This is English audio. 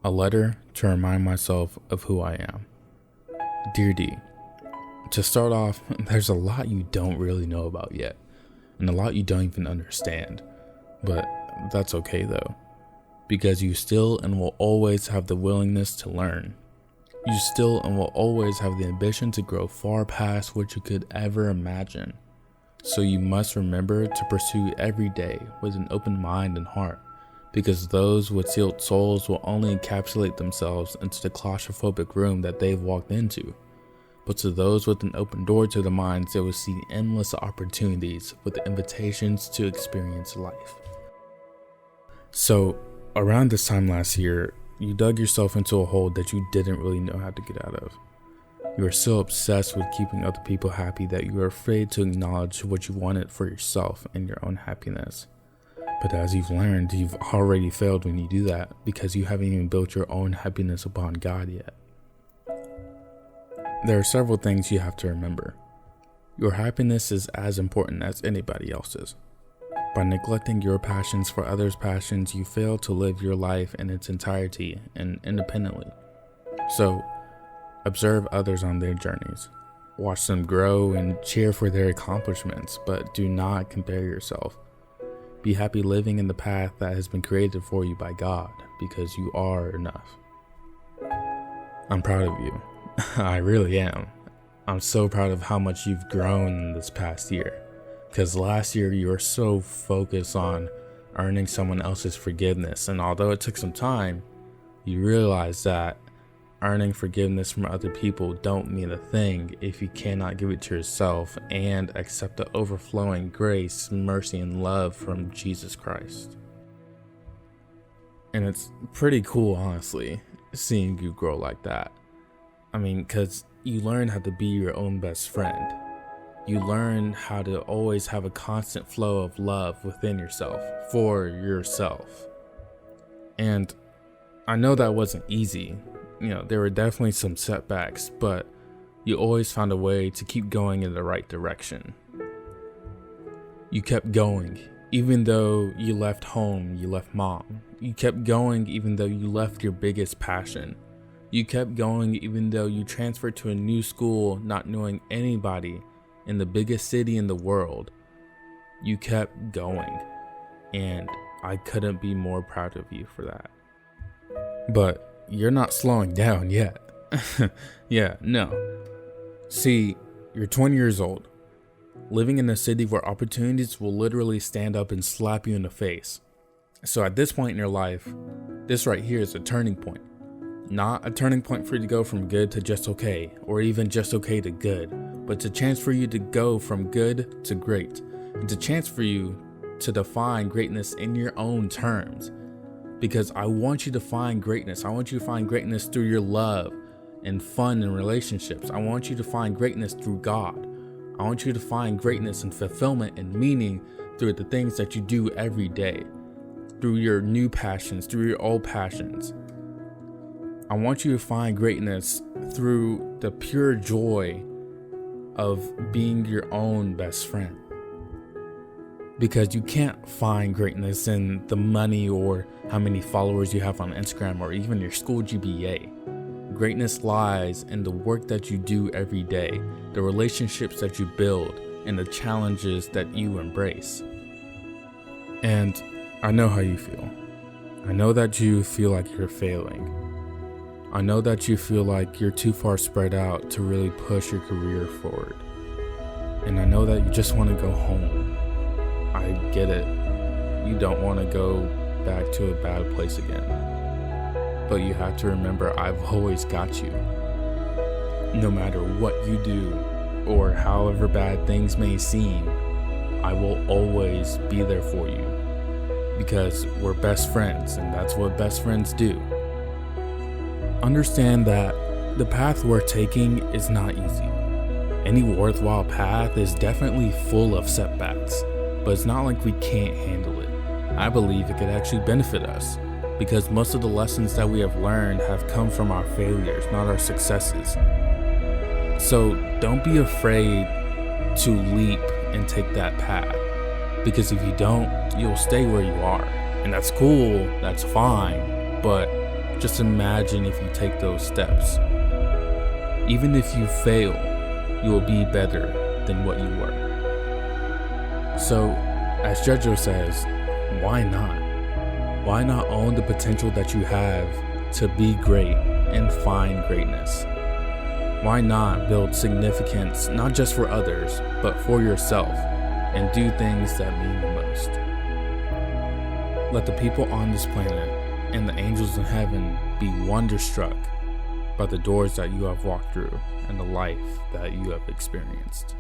A letter to remind myself of who I am. Dear D, to start off, there's a lot you don't really know about yet, and a lot you don't even understand. But that's okay though, because you still and will always have the willingness to learn. You still and will always have the ambition to grow far past what you could ever imagine. So you must remember to pursue every day with an open mind and heart, because those with sealed souls will only encapsulate themselves into the claustrophobic room that they've walked into. But to those with an open door to the minds, they will see endless opportunities with invitations to experience life. So, around this time last year, you dug yourself into a hole that you didn't really know how to get out of. You are so obsessed with keeping other people happy that you are afraid to acknowledge what you wanted for yourself and your own happiness. But as you've learned, you've already failed when you do that because you haven't even built your own happiness upon God yet. There are several things you have to remember. Your happiness is as important as anybody else's. By neglecting your passions for others' passions, you fail to live your life in its entirety and independently. So, observe others on their journeys. Watch them grow and cheer for their accomplishments, but do not compare yourself. Be happy living in the path that has been created for you by God, because you are enough. I'm proud of you. I really am. I'm so proud of how much you've grown in this past year. Because last year you were so focused on earning someone else's forgiveness, and although it took some time, you realized that earning forgiveness from other people don't mean a thing if you cannot give it to yourself and accept the overflowing grace, mercy, and love from Jesus Christ. And it's pretty cool, honestly, seeing you grow like that. I mean, because you learn how to be your own best friend. You learn how to always have a constant flow of love within yourself, for yourself. And I know that wasn't easy. There were definitely some setbacks, but you always found a way to keep going in the right direction. You kept going, even though you left home, you left mom. You kept going even though you left your biggest passion. You kept going even though you transferred to a new school, not knowing anybody in the biggest city in the world. You kept going, and I couldn't be more proud of you for that. But you're not slowing down yet. Yeah, no. See, you're 20 years old, living in a city where opportunities will literally stand up and slap you in the face. So at this point in your life, this right here is a turning point. Not a turning point for you to go from good to just okay, or even just okay to good, but it's a chance for you to go from good to great. It's a chance for you to define greatness in your own terms. Because I want you to find greatness. I want you to find greatness through your love and fun and relationships. I want you to find greatness through God. I want you to find greatness and fulfillment and meaning through the things that you do every day, through your new passions, through your old passions. I want you to find greatness through the pure joy of being your own best friend. Because you can't find greatness in the money or how many followers you have on Instagram or even your school GPA. Greatness lies in the work that you do every day, the relationships that you build, and the challenges that you embrace. And I know how you feel. I know that you feel like you're failing. I know that you feel like you're too far spread out to really push your career forward. And I know that you just want to go home. I get it. You don't want to go back to a bad place again. But you have to remember, I've always got you. No matter what you do, or however bad things may seem, I will always be there for you. Because we're best friends, and that's what best friends do. Understand that the path we're taking is not easy. Any worthwhile path is definitely full of setbacks. But it's not like we can't handle it. I believe it could actually benefit us, because most of the lessons that we have learned have come from our failures, not our successes. So don't be afraid to leap and take that path, because if you don't, you'll stay where you are. And that's cool, that's fine, but Just imagine if you take those steps. Even if you fail, you will be better than what you were. So, as Jojo says, why not? Why not own the potential that you have to be great and find greatness? Why not build significance not just for others, but for yourself, and do things that mean the most? Let the people on this planet and the angels in heaven be wonderstruck by the doors that you have walked through and the life that you have experienced.